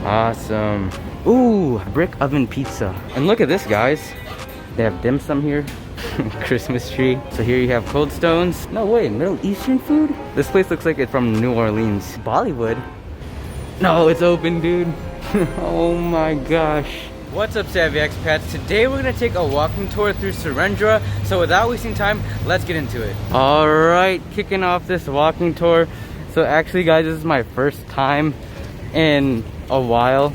Awesome. Ooh, brick oven pizza. And look at this, guys. They have dim sum here. Christmas tree. So here you have Cold Stones. No way, Middle Eastern food? This place looks like it's from New Orleans. Bollywood? No, it's open, dude. Oh my gosh. What's up, Savvy Expats? Today we're gonna take a walking tour through Serendra. So without wasting time, let's get into it. Alright, kicking off this walking tour. So actually, guys, this is my first time in a while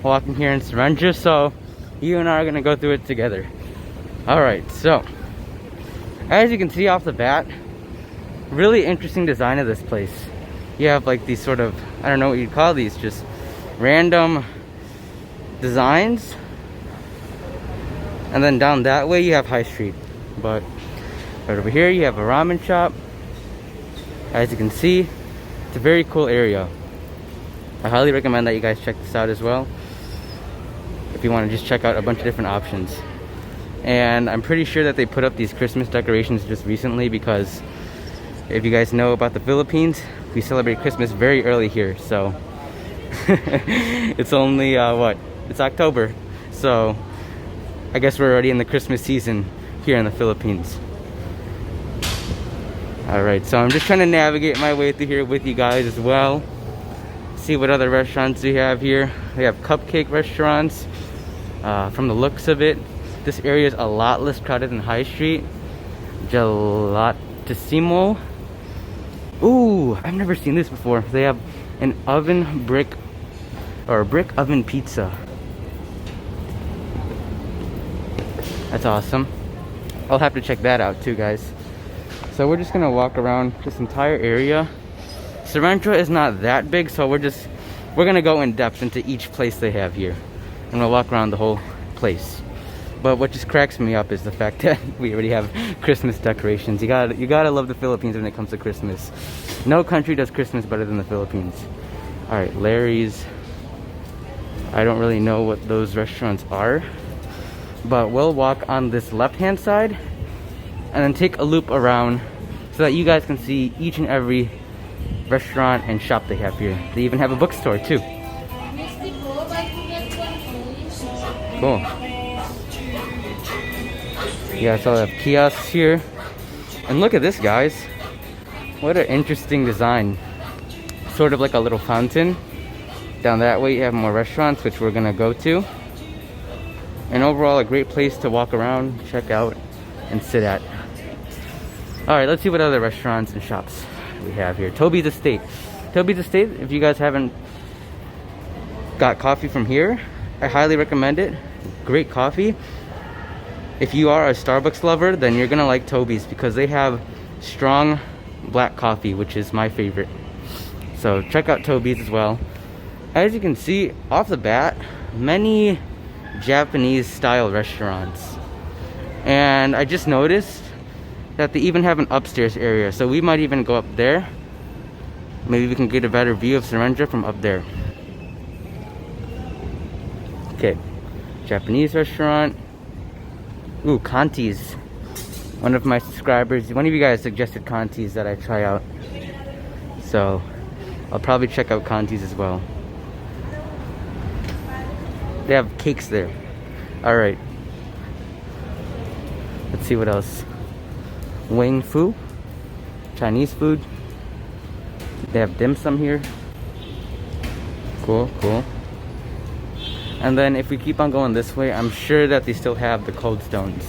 walking here in Serendra. So you and I are gonna go through it together. Alright, so as you can see off the bat, really interesting design of this place. You have like these sort of, I don't know what you'd call these, just random designs. And then down that way you have High Street. But right over here you have a ramen shop. As you can see, it's a very cool area. I highly recommend that you guys check this out as well, if you want to just check out a bunch of different options. And I'm pretty sure that they put up these Christmas decorations just recently, because if you guys know about the Philippines, we celebrate Christmas very early here. So it's only what? It's October. So I guess we're already in the Christmas season here in the Philippines. Alright, so I'm just trying to navigate my way through here with you guys as well. See what other restaurants we have here. We have cupcake restaurants. From the looks of it, this area is a lot less crowded than High Street. Gelatissimo. Ooh, I've never seen this before. They have an brick oven pizza. That's awesome. I'll have to check that out too, guys. So we're just gonna walk around this entire area. Serendra is not that big, so we're gonna go in depth into each place they have here. I'm gonna walk around the whole place. But what just cracks me up is the fact that we already have Christmas decorations. You gotta love the Philippines when it comes to Christmas. No country does Christmas better than the Philippines. Alright, Larry's. I don't really know what those restaurants are, but we'll walk on this left hand side and then take a loop around so that you guys can see each and every restaurant and shop they have here. They even have a bookstore too. Cool. Yeah, so they have kiosks here. And look at this, guys. What an interesting design. Sort of like a little fountain. Down that way you have more restaurants, which we're gonna go to. And overall, a great place to walk around, check out, and sit at. Alright, let's see what other restaurants and shops we have here. Toby's Estate. Toby's Estate, if you guys haven't got coffee from here, I highly recommend it. Great coffee. If you are a Starbucks lover, then you're gonna like Toby's, because they have strong black coffee, which is my favorite. So check out Toby's as well. As you can see off the bat, many Japanese style restaurants. And I just noticed that they even have an upstairs area, so we might even go up there. Maybe we can get a better view of Serendra from up there. Okay, Japanese restaurant. Ooh, Conti's. One of my subscribers, one of you guys suggested Conti's that I try out, so I'll probably check out Conti's as well. They have cakes there. Alright, let's see what else. Wing Fu, Chinese food. They have dim sum here. Cool, cool. And then if we keep on going this way, I'm sure that they still have the Cold Stones.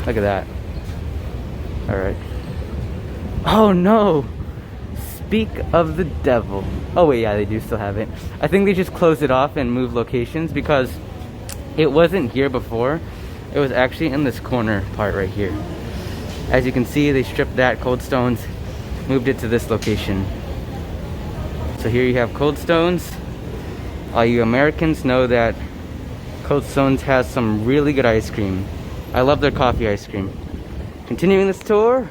Look at that. Alright. Oh no! Speak of the devil. Oh wait, yeah, they do still have it. I think they just closed it off and moved locations, because it wasn't here before. It was actually in this corner part right here. As you can see, they stripped that Cold Stones, moved it to this location. So here you have Cold Stones. All you Americans know that Cold Stones has some really good ice cream. I love their coffee ice cream. Continuing this tour,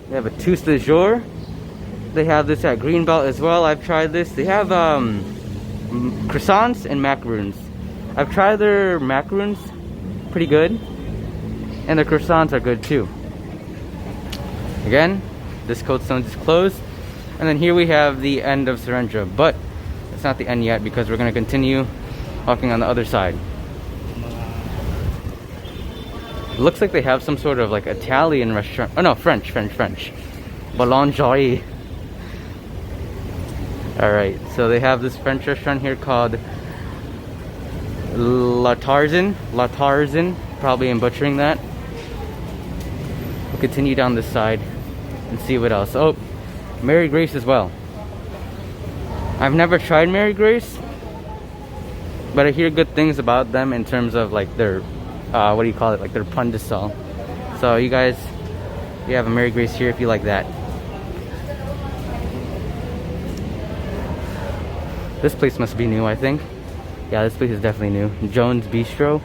they have a Tous de Jour. They have this at Greenbelt as well. I've tried this. They have croissants and macaroons. I've tried their macaroons, pretty good, and the croissants are good too. Again, this Cold Stones is closed, and then here we have the end of Serendra. But it's not the end yet because we're gonna continue walking on the other side. It looks like they have some sort of like Italian restaurant. Oh no, French. Boulangerie. Alright, so they have this French restaurant here called La Tarzan. Probably am butchering that. We'll continue down this side and see what else. Oh, Mary Grace as well. I've never tried Mary Grace, but I hear good things about them in terms of like their what do you call it, like their pandesal. So you guys, you have a Mary Grace here if you like that. This place must be new, I think. Yeah, this place is definitely new. Jones Bistro.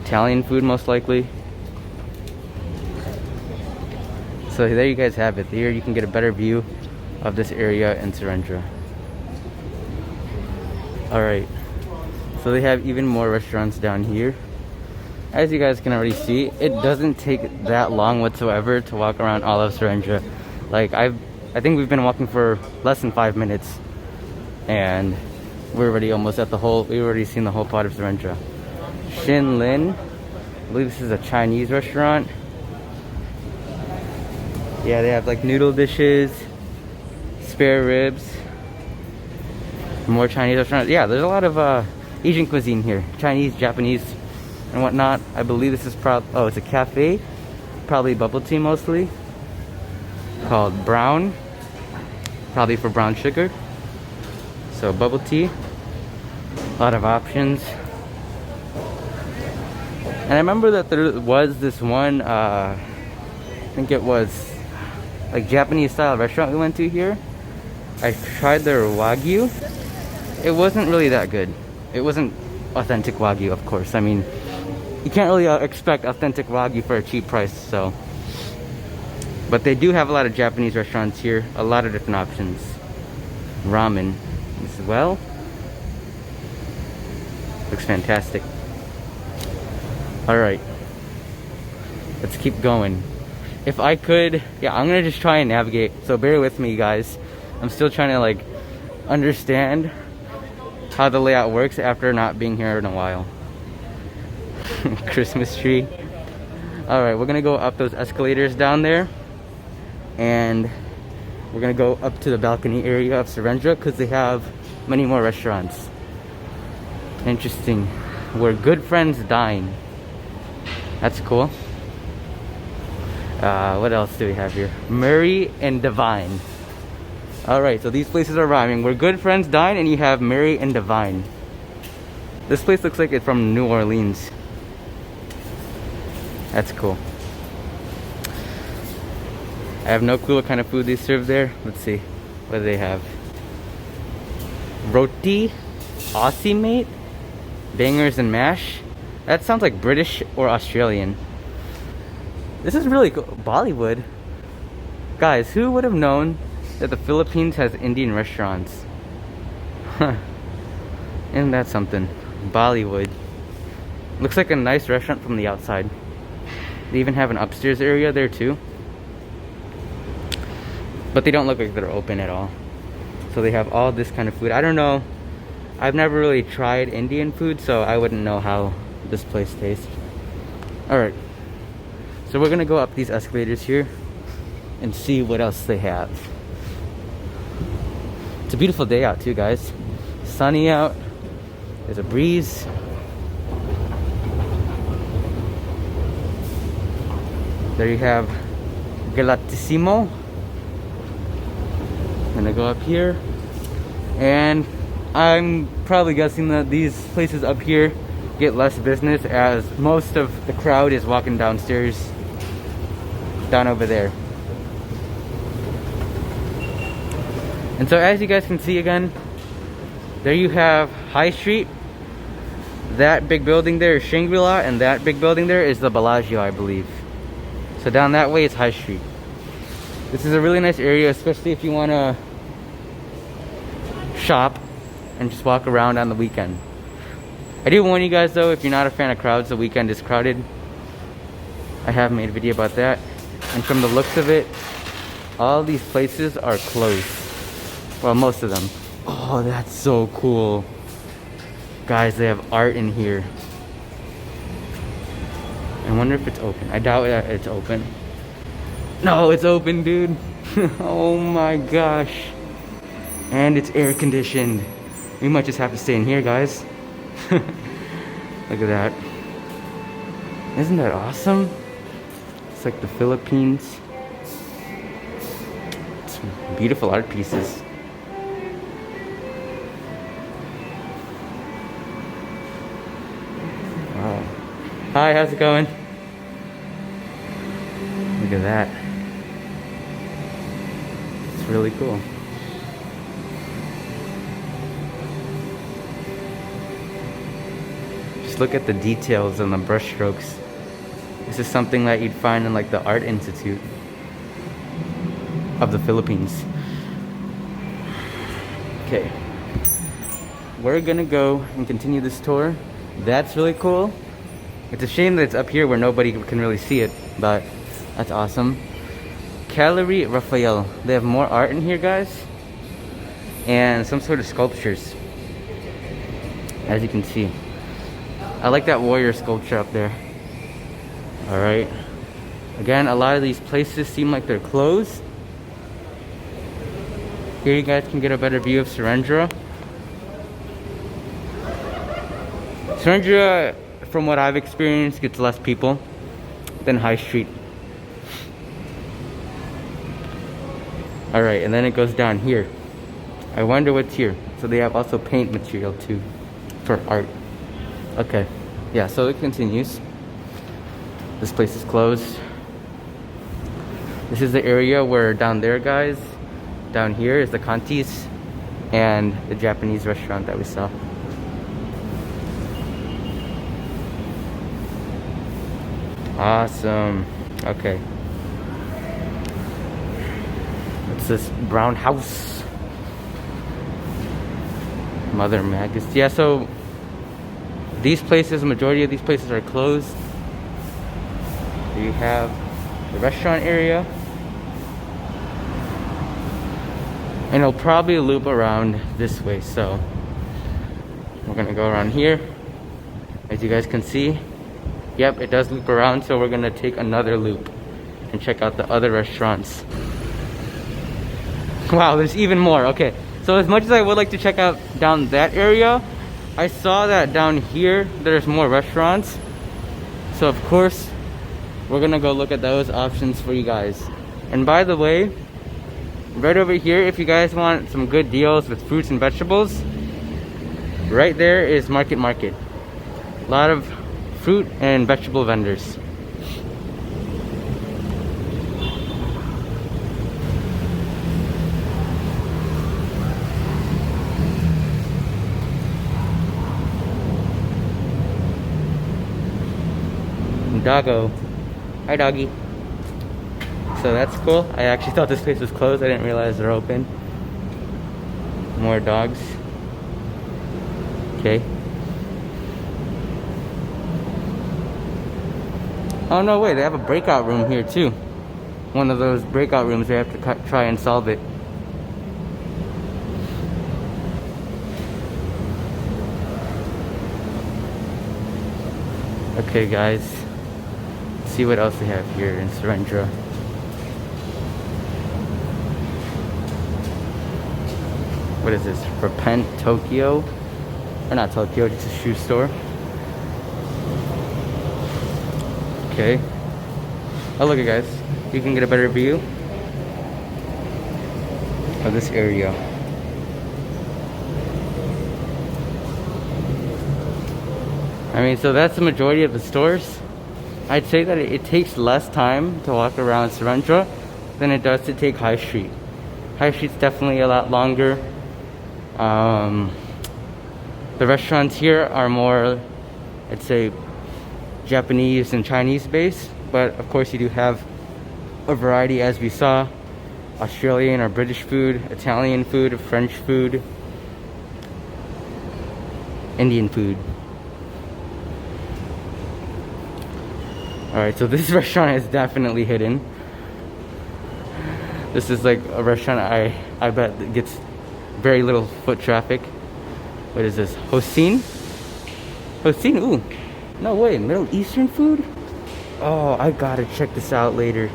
Italian food most likely. So there you guys have it. Here you can get a better view of this area in Serendra. Alright, so they have even more restaurants down here. As you guys can already see, it doesn't take that long whatsoever to walk around all of Serendra. Like I think we've been walking for less than 5 minutes, and we're already almost at we've already seen the whole part of Serendra. Shin Lin, I believe this is a Chinese restaurant. Yeah, they have like noodle dishes, spare ribs, more Chinese restaurants. Yeah, there's a lot of Asian cuisine here. Chinese, Japanese, and whatnot. I believe this is it's a cafe. Probably bubble tea mostly. Called Brown. Probably for brown sugar. So bubble tea. A lot of options. And I remember that there was this one, I think it was like Japanese style restaurant we went to here. I tried their Wagyu. It wasn't really that good. It wasn't authentic Wagyu, of course. I mean, you can't really expect authentic Wagyu for a cheap price, so. But they do have a lot of Japanese restaurants here. A lot of different options. Ramen as well. Looks fantastic. Alright. Let's keep going. If I could, yeah, I'm gonna just try and navigate. So bear with me, guys. I'm still trying to like understand how the layout works after not being here in a while. Christmas tree. Alright, we're gonna go up those escalators down there, and we're gonna go up to the balcony area of Serendra because they have many more restaurants. Interesting. Where good friends dine. That's cool. What else do we have here? Merry and Divine. Alright, so these places are rhyming. Where good friends dine, and you have Merry and Divine. This place looks like it's from New Orleans. That's cool. I have no clue what kind of food they serve there. Let's see. What do they have? Roti, Aussie mate, bangers and mash. That sounds like British or Australian. This is really cool. Bollywood. Guys, who would have known that the Philippines has Indian restaurants? Huh. Isn't that something? Bollywood. Looks like a nice restaurant from the outside. They even have an upstairs area there too. But they don't look like they're open at all. So they have all this kind of food. I don't know. I've never really tried Indian food, so I wouldn't know how this place tastes. Alright. So we're gonna go up these escalators here and see what else they have. It's a beautiful day out too, guys. Sunny out. There's a breeze. There you have Gelatissimo. I'm gonna go up here, and I'm probably guessing that these places up here get less business as most of the crowd is walking downstairs, down over there. And so as you guys can see again, there you have High Street. That big building there is Shangri-La, and that big building there is the Bellagio, I believe. So down that way is High Street. This is a really nice area, especially if you want to shop and just walk around on the weekend. I do warn you guys though, if you're not a fan of crowds, the weekend is crowded. I have made a video about that. And from the looks of it, all these places are closed. Well, most of them. Oh, that's so cool. Guys, they have art in here. I wonder if it's open. I doubt that it's open. No, it's open, dude. Oh my gosh. And it's air conditioned. We might just have to stay in here, guys. Look at that. Isn't that awesome? It's like the Philippines. It's beautiful art pieces. Wow. Hi, how's it going? Look at that. It's really cool. Just look at the details and the brush strokes. This is something that you'd find in like the Art Institute of the Philippines. Okay. We're gonna go and continue this tour. That's really cool. It's a shame that it's up here where nobody can really see it, but that's awesome. Gallery Raphael. They have more art in here, guys, and some sort of sculptures, as you can see. I like that warrior sculpture up there. All right. Again, a lot of these places seem like they're closed. Here you guys can get a better view of Serendra. Serendra, from what I've experienced, gets less people than High Street. Alright, and then it goes down here. I wonder what's here. So they have also paint material too for art. Okay, yeah, so it continues. This place is closed. This is the area where down there, guys, down here is the Kantis and the Japanese restaurant that we saw. Awesome. Okay. What's this? Brown House. Mother Magus. Yeah, so these places, the majority of these places are closed. You have the restaurant area. And it'll probably loop around this way, so we're gonna go around here. As you guys can see, yep, it does loop around, so we're gonna take another loop and check out the other restaurants. Wow, there's even more. Okay, so as much as I would like to check out down that area, I saw that down here there's more restaurants, so of course we're gonna go look at those options for you guys. And by the way, right over here, if you guys want some good deals with fruits and vegetables, right there is Market. A lot of fruit and vegetable vendors. Doggo. Hi, doggy. So that's cool. I actually thought this place was closed. I didn't realize they're open. More dogs. Okay. Oh no, wait, they have a breakout room here too. One of those breakout rooms where you have to try and solve it. Okay guys, let's see what else they have here in Serendra. What is this? Repent Tokyo? Or not Tokyo, just a shoe store. Okay. Oh, look at guys. You can get a better view of this area. I mean, so that's the majority of the stores. I'd say that it takes less time to walk around Serendra than it does to take High Street. High Street's definitely a lot longer. The restaurants here are more, I'd say, Japanese and Chinese based, but of course you do have a variety, as we saw: Australian or British food, Italian food, French food, Indian food. Alright, so this restaurant is definitely hidden. This is like a restaurant I bet gets very little foot traffic. What is this? Hossein? Hossein? Ooh. No way. Middle Eastern food? Oh, I gotta check this out later.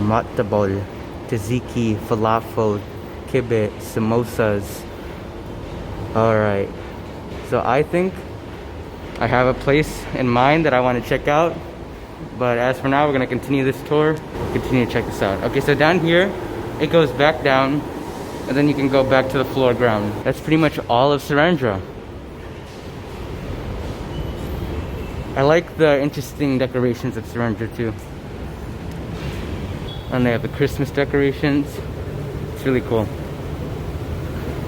Mattabol, tzatziki, falafel, kibbeh, samosas. Alright. So I think I have a place in mind that I want to check out. But as for now, we're going to continue this tour. We'll continue to check this out. Okay, so down here, it goes back down. And then you can go back to the floor ground. That's pretty much all of Serendra. I like the interesting decorations of Serendra too. And they have the Christmas decorations. It's really cool.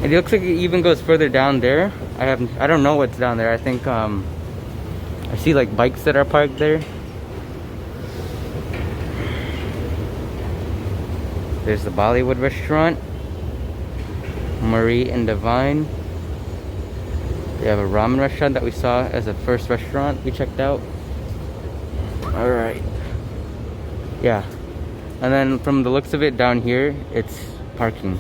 And it looks like it even goes further down there. I don't know what's down there. I think I see like bikes that are parked there. There's the Bollywood restaurant, Marie and Divine. They have a ramen restaurant that we saw as the first restaurant we checked out. Alright. Yeah. And then from the looks of it down here, it's parking.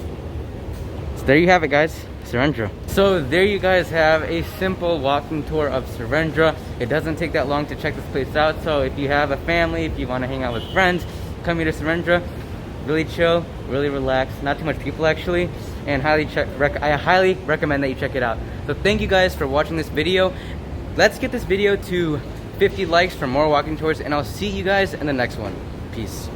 So there you have it, guys. Serendra. So there you guys have a simple walking tour of Serendra. It doesn't take that long to check this place out. So if you have a family, if you want to hang out with friends, come here to Serendra. Really chill, really relaxed, not too much people actually, and I highly recommend that you check it out. So thank you guys for watching this video. Let's get this video to 50 likes for more walking tours, and I'll see you guys in the next one. Peace.